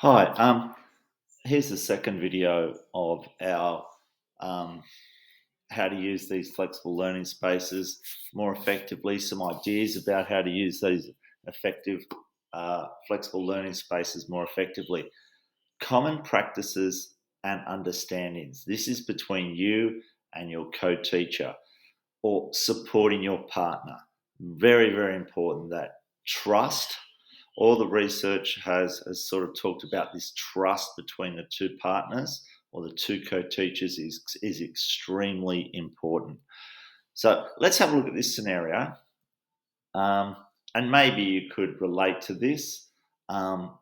Hi, here's the second video of our um, how to use these flexible learning spaces more effectively, some ideas about how to use these effective flexible learning spaces more effectively. Common practices and understandings. This is between you and your co-teacher or supporting your partner. Very, very important that trust. All the research has sort of talked about this trust between the two partners or the two co-teachers is extremely important. So let's have a look at this scenario, um, and maybe you could relate to this, um,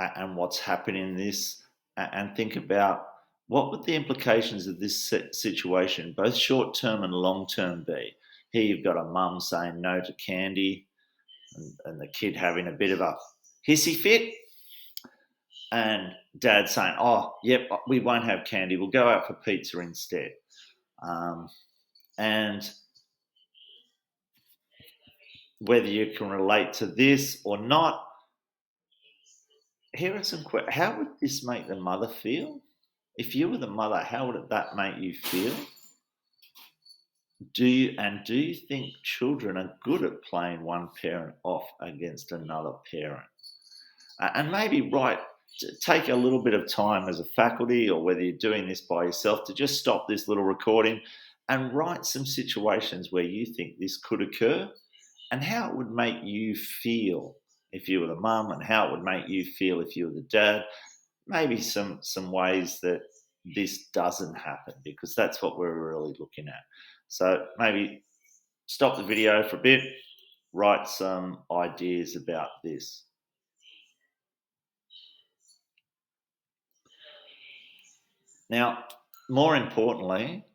and what's happening in this, and think about what would the implications of this situation, both short term and long term, be. Here you've got a mum saying no to candy, and the kid having a bit of a hissy fit, and dad saying, "Oh, yep, we won't have candy. We'll go out for pizza instead." Um, and whether you can relate to this or not, here are some questions. How would this make the mother feel? If you were the mother, how would that make you feel? Do you think children are good at playing one parent off against another parent? And maybe take a little bit of time as a faculty, or whether you're doing this by yourself, to just stop this little recording and write some situations where you think this could occur, and how it would make you feel if you were the mum, and how it would make you feel if you were the dad. Maybe some ways that this doesn't happen, because that's what we're really looking at. So maybe stop the video for a bit, write some ideas about this. Now, more importantly,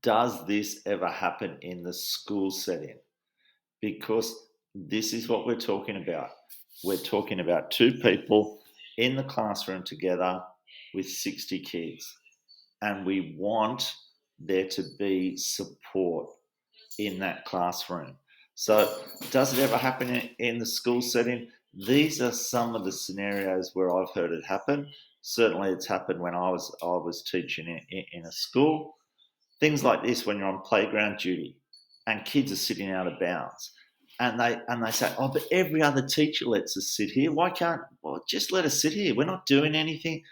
does this ever happen in the school setting? Because this is what we're talking about. We're talking about two people in the classroom together with 60 kids, and we want there to be support in that classroom. So, does it ever happen in the school setting? These are some of the scenarios where I've heard it happen. Certainly, it's happened when I was teaching in a school. Things like this, when you're on playground duty and kids are sitting out of bounds, and they say, "Oh, but every other teacher lets us sit here. Why can't? Well, just let us sit here. We're not doing anything."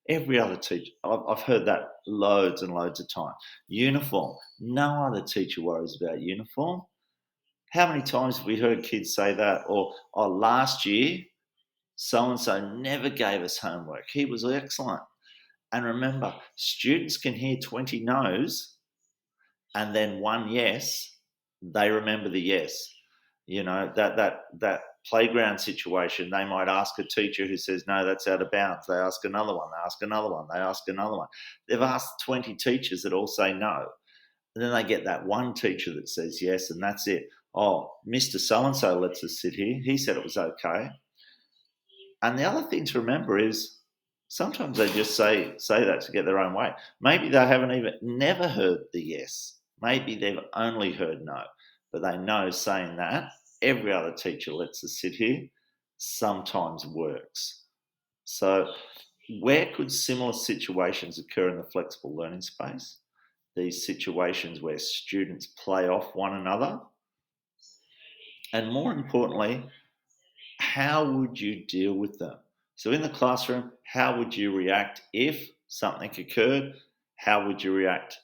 Every other teacher, I've heard that loads and loads of times. Uniform. No other teacher worries about uniform. How many times have we heard kids say that? Or, "Oh, last year, so and so never gave us homework. He was excellent." And remember, students can hear 20 no's and then one yes. They remember the yes. That playground situation, they might ask a teacher who says, "No, that's out of bounds." They ask another one, they ask another one, they ask another one. They've asked 20 teachers that all say no. And then they get that one teacher that says yes, and that's it. "Oh, Mr. So and so lets us sit here. He said it was okay." And the other thing to remember is sometimes they just say that to get their own way. Maybe they haven't even never heard the yes. Maybe they've only heard no, but they know saying that every other teacher lets us sit here sometimes works. So, where could similar situations occur in the flexible learning space? These situations where students play off one another, and more importantly, how would you deal with them? So, in the classroom, how would you react if something occurred? How would you react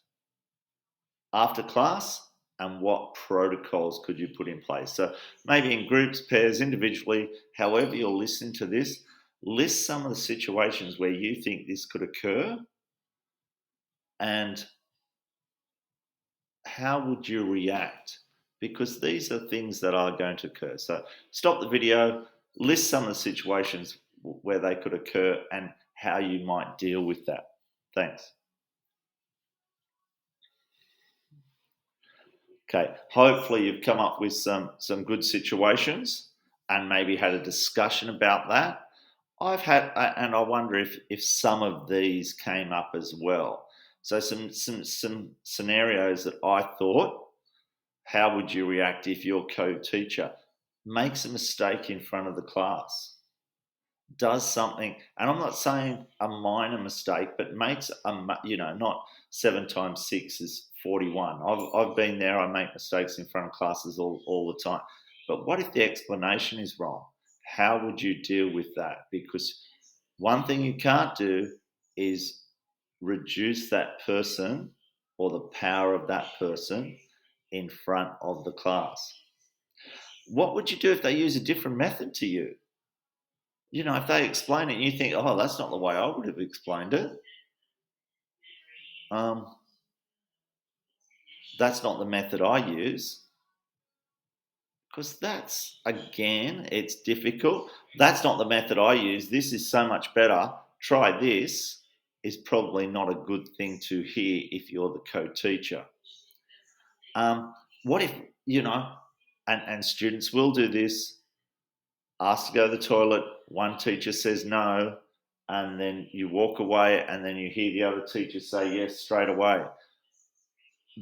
after class? And what protocols could you put in place? So, maybe in groups, pairs, individually, however you're listening to this, list some of the situations where you think this could occur, and how would you react? Because these are things that are going to occur. So stop the video, list some of the situations where they could occur, and how you might deal with that. Thanks. Okay, hopefully you've come up with some good situations and maybe had a discussion about that. And I wonder if some of these came up as well. So some scenarios that I thought. How would you react if your co-teacher makes a mistake in front of the class? does something, and I'm not saying a minor mistake, but makes not 7 times 6 is 41. I've been there. I make mistakes in front of classes all the time. But what if the explanation is wrong? How would you deal with that? Because one thing you can't do is reduce that person or the power of that person in front of the class. What would you do if they use a different method to you? If they explain it and you think, oh, that's not the way I would have explained it, um, that's not the method I use, because that's, again, it's difficult. That's not the method I use. This is so much better. Try this is probably not a good thing to hear if you're the co-teacher. What if, and students will do this, ask to go to the toilet, one teacher says no, and then you walk away and then you hear the other teacher say yes straight away.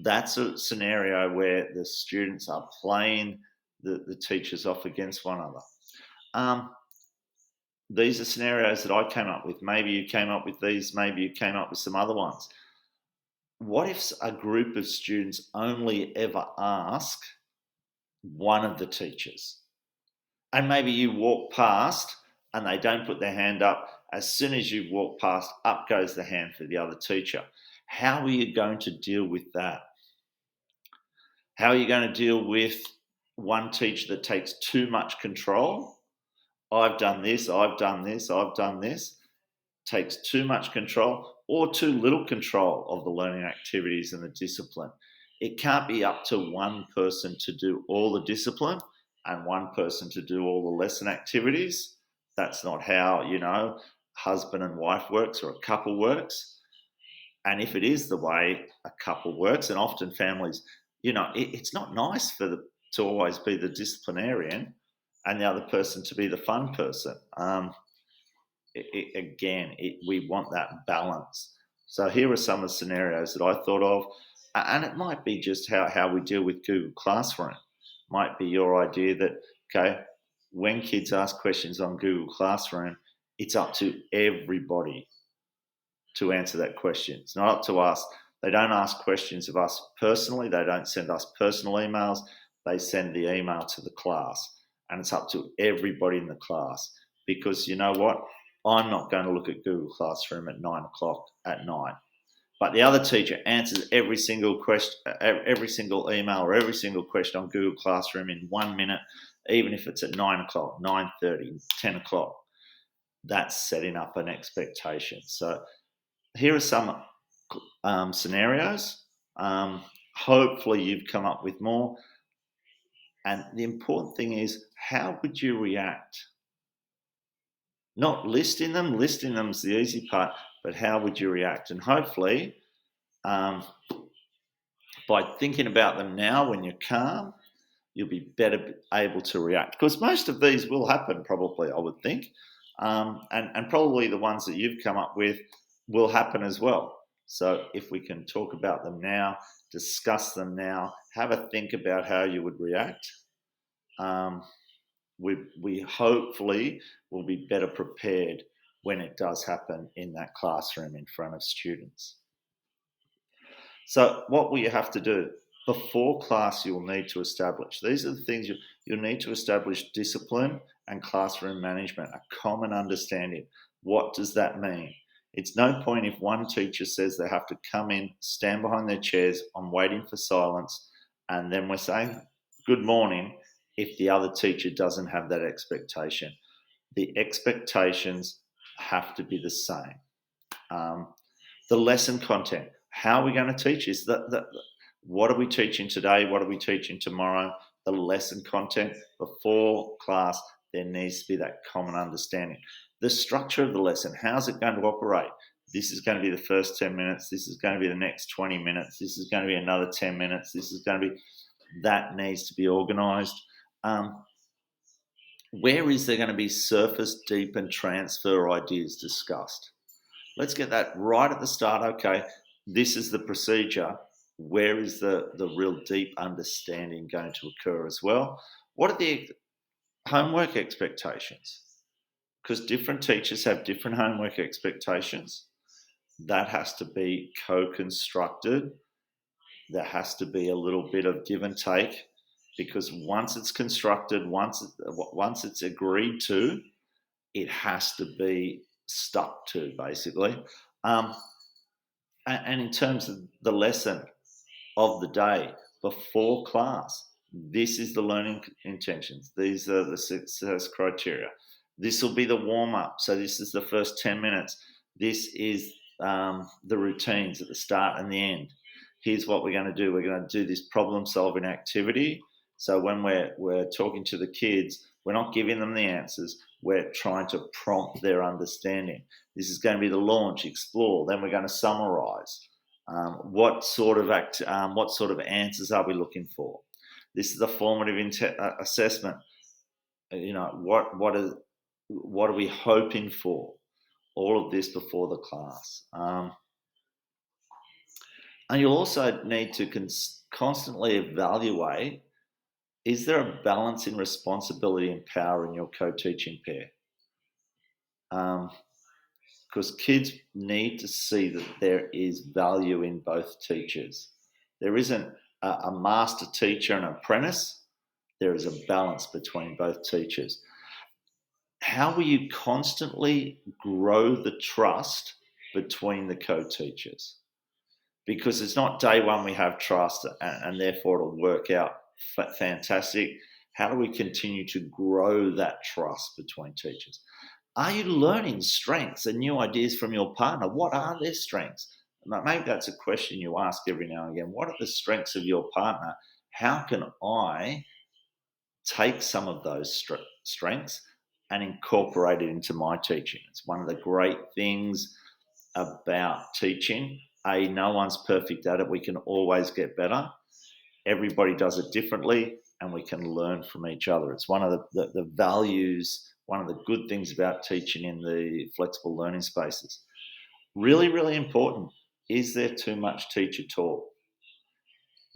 That's a scenario where the students are playing the teachers off against one another. These are scenarios that I came up with. Maybe you came up with these, maybe you came up with some other ones. What if a group of students only ever ask one of the teachers? And maybe you walk past and they don't put their hand up. As soon as you walk past, up goes the hand for the other teacher. How are you going to deal with that? How are you going to deal with one teacher that takes too much control? I've done this, I've done this, I've done this. Takes too much control or too little control of the learning activities and the discipline. It can't be up to one person to do all the discipline and one person to do all the lesson activities. That's not how, husband and wife works or a couple works. And if it is the way a couple works, and often families, it's not nice to always be the disciplinarian and the other person to be the fun person. We want that balance. So here are some of the scenarios that I thought of, and it might be just how we deal with Google Classroom. Might be your idea that, okay, when kids ask questions on Google Classroom, it's up to everybody to answer that question. It's not up to us. They don't ask questions of us personally. They don't send us personal emails. They send the email to the class, and it's up to everybody in the class. Because you know what? I'm not going to look at Google Classroom at 9 o'clock at night. But the other teacher answers every single question, every single email, or every single question on Google Classroom in 1 minute, even if it's at 9 o'clock, 9:30, 10 o'clock. That's setting up an expectation. So here are some scenarios. Hopefully you've come up with more. And the important thing is, how would you react? Not listing them. Listing them is the easy part, but how would you react? And hopefully, by thinking about them now when you're calm, you'll be better able to react. Because most of these will happen, probably, I would think. And probably the ones that you've come up with will happen as well. So if we can talk about them now, discuss them now, have a think about how you would react, we hopefully will be better prepared when it does happen in that classroom in front of students. So what will you have to do? Before class, you'll need to establish. These are the things you'll need to establish: discipline and classroom management, a common understanding. What does that mean? It's no point if one teacher says they have to come in, stand behind their chairs, I'm waiting for silence, and then we're saying good morning if the other teacher doesn't have that expectation. The expectations have to be the same. The lesson content. How are we going to teach? Is what are we teaching today? What are we teaching tomorrow? The lesson content before class, there needs to be that common understanding. The structure of the lesson, how's it going to operate? This is going to be the first 10 minutes. This is going to be the next 20 minutes. This is going to be another 10 minutes. This is going to be, that needs to be organised. Where is there going to be surface, deep and transfer ideas discussed? Let's get that right at the start. Okay, this is the procedure. Where is the real deep understanding going to occur as well? What are the homework expectations? because different teachers have different homework expectations. That has to be co-constructed. There has to be a little bit of give and take, because once it's constructed, once it's agreed to, it has to be stuck to, basically. Um, and in terms of the lesson of the day before class, this is the learning intentions. These are the success criteria. This will be the warm up. So this is the first 10 minutes. This is the routines at the start and the end. Here's what we're going to do. We're going to do this problem solving activity. So when we're talking to the kids, we're not giving them the answers. We're trying to prompt their understanding. This is going to be the launch, explore. Then we're going to summarize. What sort of answers are we looking for? This is the formative assessment. What are we hoping for? All of this before the class. And you'll also need to constantly evaluate, is there a balance in responsibility and power in your co-teaching pair? Because kids need to see that there is value in both teachers. There isn't a master teacher and apprentice. There is a balance between both teachers. How will you constantly grow the trust between the co-teachers? Because it's not day one we have trust and therefore it'll work out fantastic. How do we continue to grow that trust between teachers? Are you learning strengths and new ideas from your partner? What are their strengths? Maybe that's a question you ask every now and again. What are the strengths of your partner? How can I take some of those strengths and incorporate it into my teaching? It's one of the great things about teaching. No one's perfect at it. We can always get better. Everybody does it differently, and we can learn from each other. It's one of the values, one of the good things about teaching in the flexible learning spaces. Really, really important. Is there too much teacher talk?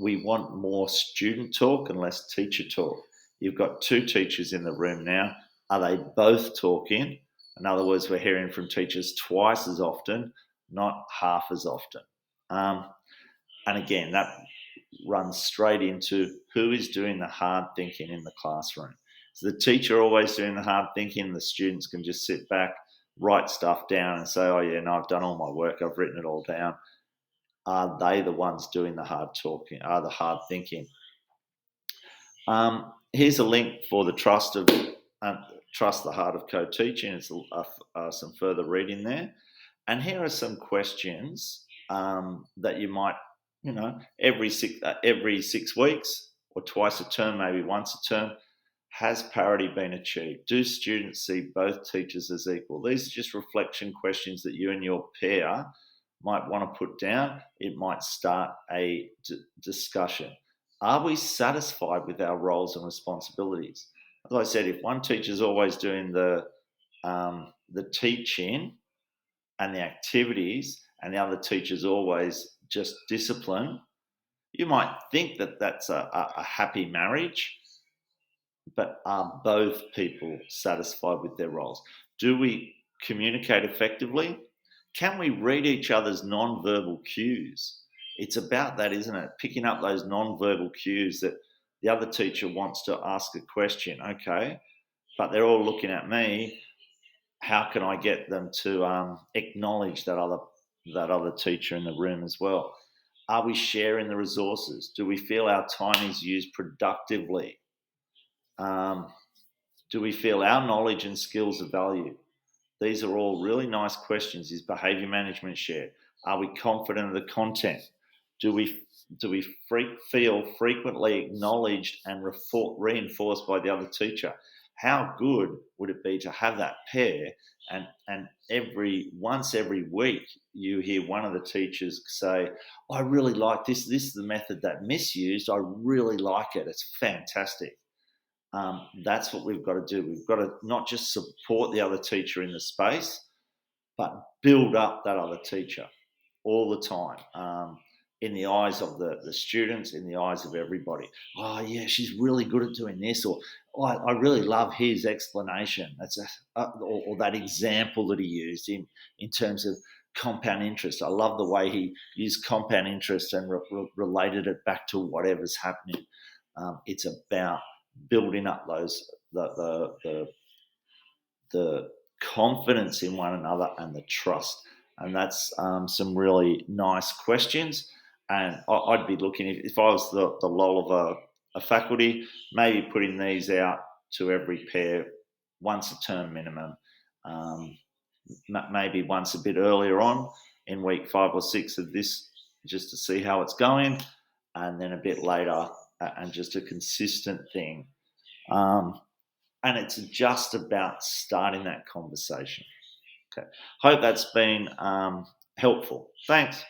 We want more student talk and less teacher talk. You've got two teachers in the room now. Are they both talking? In other words, we're hearing from teachers twice as often, not half as often. And again, that runs straight into who is doing the hard thinking in the classroom. So the teacher always doing the hard thinking, the students can just sit back, write stuff down and say, oh yeah, no, I've done all my work, I've written it all down. Are they the ones doing the hard talking, the hard thinking? Here's a link for the Trust the Heart of Co-Teaching. It's some further reading there. And here are some questions that you might, every 6 weeks or twice a term, maybe once a term. Has parity been achieved? Do students see both teachers as equal? These are just reflection questions that you and your pair might want to put down. It might start a discussion. Are we satisfied with our roles and responsibilities? As I said, if one teacher is always doing the teaching and the activities, and the other teacher's always just discipline, you might think that that's a happy marriage. But are both people satisfied with their roles? Do we communicate effectively? Can we read each other's non-verbal cues? It's about that, isn't it? Picking up those non-verbal cues that the other teacher wants to ask a question. Okay, but they're all looking at me. How can I get them to acknowledge that other teacher in the room as well? Are we sharing the resources? Do we feel our time is used productively? Do we feel our knowledge and skills are valued? These are all really nice questions. Is behaviour management shared? Are we confident of the content? Do we feel frequently acknowledged and reinforced by the other teacher? How good would it be to have that pair and once every week you hear one of the teachers say, I really like this. This is the method that Miss used. I really like it. It's fantastic. That's what we've got to do. We've got to not just support the other teacher in the space, but build up that other teacher all the time, in the eyes of the students, in the eyes of everybody. Oh, yeah, she's really good at doing this, or I really love his explanation. Or that example that he used in terms of compound interest. I love the way he used compound interest and related it back to whatever's happening. It's about building up the confidence in one another and the trust. And that's some really nice questions. And I'd be looking, if I was the LOL of a faculty, maybe putting these out to every pair once a term minimum, um, maybe once a bit earlier on in week 5 or 6 of this, just to see how it's going, and then a bit later, and just a consistent thing. Um, and it's just about starting that conversation. Okay. Hope that's been helpful. Thanks.